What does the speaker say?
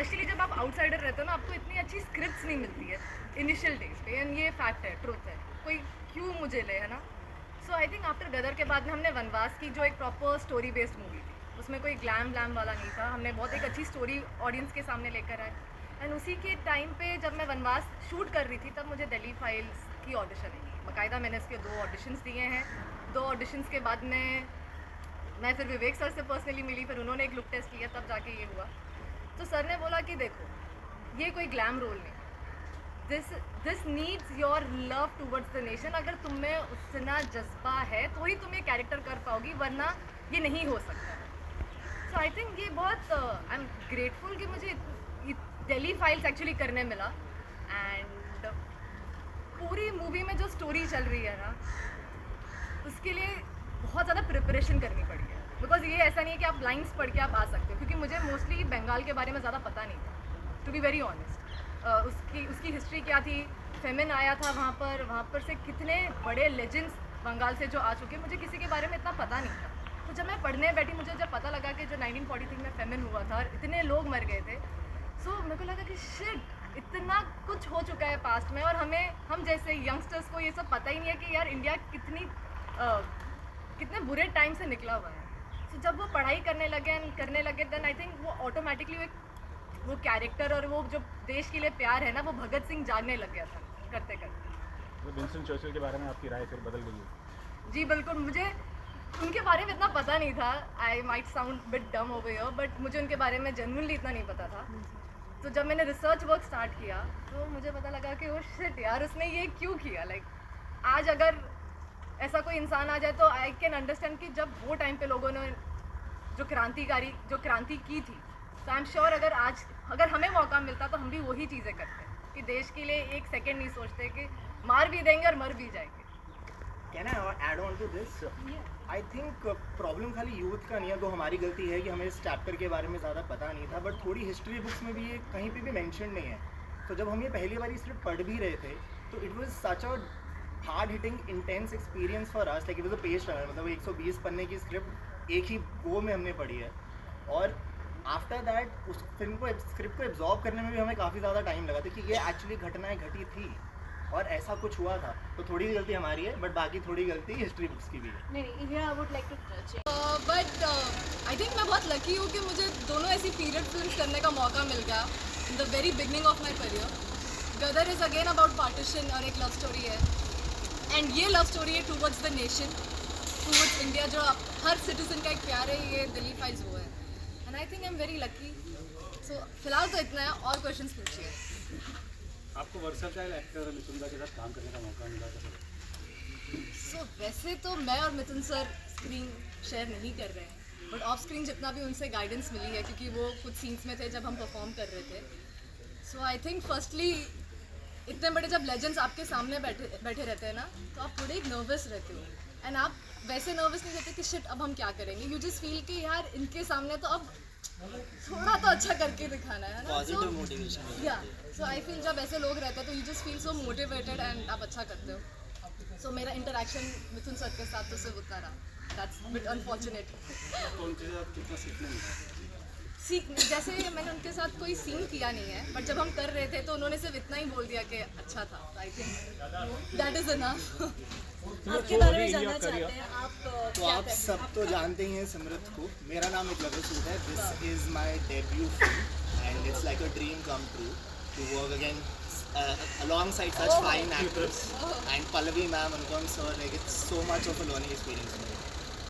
Specially जब आप outsider रहते हो ना, आपको इतनी अच्छी स्क्रिप्ट्स नहीं मिलती है इनिशियल डेज पे, एंड ये फैक्ट है, ट्रुथ है, कोई क्यों मुझे ले, है ना। सो आई थिंक आफ्टर गदर के बाद में हमने वनवास की, जो एक प्रॉपर स्टोरी बेस्ड मूवी थी, उसमें कोई ग्लैम व्लैम वाला नहीं था, हमने बहुत एक अच्छी स्टोरी ऑडियंस के सामने लेकर आए। एंड उसी के टाइम पे जब मैं वनवास शूट कर रही थी, तब मुझे दिल्ली फाइल्स की ऑडिशन आई, बाकायदा मैंने इसके 2 ऑडिशंस दिए हैं। 2 ऑडिशंस के बाद में मैं फिर विवेक सर से पर्सनली मिली, फिर उन्होंने एक लुक टेस्ट लिया, तब जाके ये हुआ। तो सर ने बोला कि देखो, ये कोई ग्लैम रोल नहीं, this needs your love towards the nation. अगर तुम में उतना जज्बा है तो ही तुम ये कैरेक्टर कर पाओगी, वरना ये नहीं हो सकता। सो आई थिंक ये बहुत आई एम ग्रेटफुल कि मुझे दिल्ली फाइल्स एक्चुअली करने मिला। एंड पूरी मूवी में जो स्टोरी चल रही है ना, उसके लिए बहुत ज़्यादा प्रिपरेशन करनी पड़ी है, बिकॉज ये ऐसा नहीं है कि आप लाइन्स पढ़ के आप आ सकते हो, क्योंकि मुझे मोस्टली बंगाल के बारे में ज़्यादा पता नहीं था, टू बी वेरी ऑनेस्ट। उसकी हिस्ट्री क्या थी, फेमिन आया था वहाँ पर से कितने बड़े लेजेंड्स बंगाल से जो आ चुके, मुझे किसी के बारे में इतना पता नहीं था। तो जब मैं पढ़ने बैठी, मुझे जब पता लगा कि जो 1943 में फेमिन हुआ था और इतने लोग मर गए थे, सो मेरे को लगा कि शिट, इतना कुछ हो चुका है पास्ट में, और हम जैसे यंगस्टर्स को ये सब पता ही नहीं है कि यार इंडिया कितने बुरे टाइम से निकला हुआ है। तो जब वो पढ़ाई करने लगे देन आई थिंक वो ऑटोमेटिकली वो कैरेक्टर और वो जो देश के लिए प्यार है ना, वो भगत सिंह जागने लग गया था करते करते। विंस्टन चर्चिल के बारे में आपकी राय फिर बदल गई है? जी बिल्कुल, मुझे उनके बारे में इतना पता नहीं था। आई माइट साउंड बिट डम ओवर हियर, बट मुझे उनके बारे में जेन्युइनली इतना नहीं पता था। तो जब मैंने रिसर्च वर्क स्टार्ट किया, तो मुझे पता लगा कि ओ शिट यार, उसने ये क्यों किया। लाइक आज अगर ऐसा कोई इंसान आ जाए तो आई कैन अंडरस्टैंड कि जब वो टाइम पे लोगों ने जो क्रांति की थी, तो आई एम श्योर अगर हमें मौका मिलता तो हम भी वही चीज़ें करते, कि देश के लिए एक सेकंड नहीं सोचते कि मार भी देंगे और मर भी जाएंगे। Can I add on to this? I think problem खाली यूथ का नहीं है, तो हमारी गलती है कि हमें इस चैप्टर के बारे में ज़्यादा पता नहीं था, बट थोड़ी हिस्ट्री बुक्स में भी ये कहीं पे भी मेंशन नहीं है। तो जब हम ये पहली बार स्क्रिप्ट पढ़ भी रहे थे, तो it was such a hard hitting intense experience for us, like it was a page turner. मतलब 120 पन्ने की स्क्रिप्ट एक ही गो में हमने पढ़ी है, और आफ्टर दैट उस स्क्रिप्ट को एब्जॉर्ब करने में भी हमें काफ़ी ज़्यादा टाइम लगा था कि ये एक्चुअली घटनाएं घटी थी और ऐसा कुछ हुआ था। तो थोड़ी गलती हमारी है, बट बाकी थोड़ी गलती हिस्ट्री बुक्स की भी है। नहीं, here I would like to touch it. But I think मैं बहुत लकी हूँ कि मुझे दोनों ऐसी पीरियड फिल्म्स करने का मौका मिल गया in the very beginning of my career. Gadar is again about partition और एक लव स्टोरी है, एंड ये लव स्टोरी है towards the nation, towards India, जो हर सिटीजन का एक प्यार है। ये दिल्ली फाइल्स वो है, and I think I am very lucky. So फिलहाल तो इतना है, और क्वेश्चंस पूछिए। आपको वर्सेटाइल एक्टर मिथुन दा के साथ काम करने का मौका मिला था? सो वैसे तो मैं और मिथुन सर स्क्रीन शेयर नहीं कर रहे हैं, बट ऑफ स्क्रीन जितना भी उनसे गाइडेंस मिली है, क्योंकि वो कुछ सीन्स में थे जब हम परफॉर्म कर रहे थे। सो आई थिंक फर्स्टली इतने बड़े जब लेजेंड्स आपके सामने बैठे रहते हैं ना, तो आप थोड़े एक नर्वस रहते हो, एंड आप वैसे नर्वस नहीं रहते कि शिट अब हम क्या करेंगे। यू जस्ट फील कि यार इनके सामने तो अब थोड़ा तो अच्छा करके दिखाना है ना, पॉजिटिव मोटिवेशन। या सो आई फील जब ऐसे लोग रहते हैं तो you just feel so motivated and आप अच्छा करते हो। सो मेरा इंटरेक्शन मिथुन सर के साथ तो सिर्फ उतना रहा, दैट्स बिट अनफॉर्चुनेट। तो उनके साथ कितना सीखने मिला? जैसे मैंने उनके साथ कोई सीन किया नहीं है, बट जब हम कर रहे थे तो उन्होंने सिर्फ इतना ही बोल दिया कि अच्छा था। I think that is enough. आपके बारे में जानना चाहते हैं आप तो क्या आप करते सब हैं? तो जानते ही हैं सिमरत को। मेरा नाम एकलव्य सूद है। This is my debut film and it's like a dream come true to work again alongside such fine actors and Pallavi ma'am, Anupam sir, like it's so much of a learning experience for me.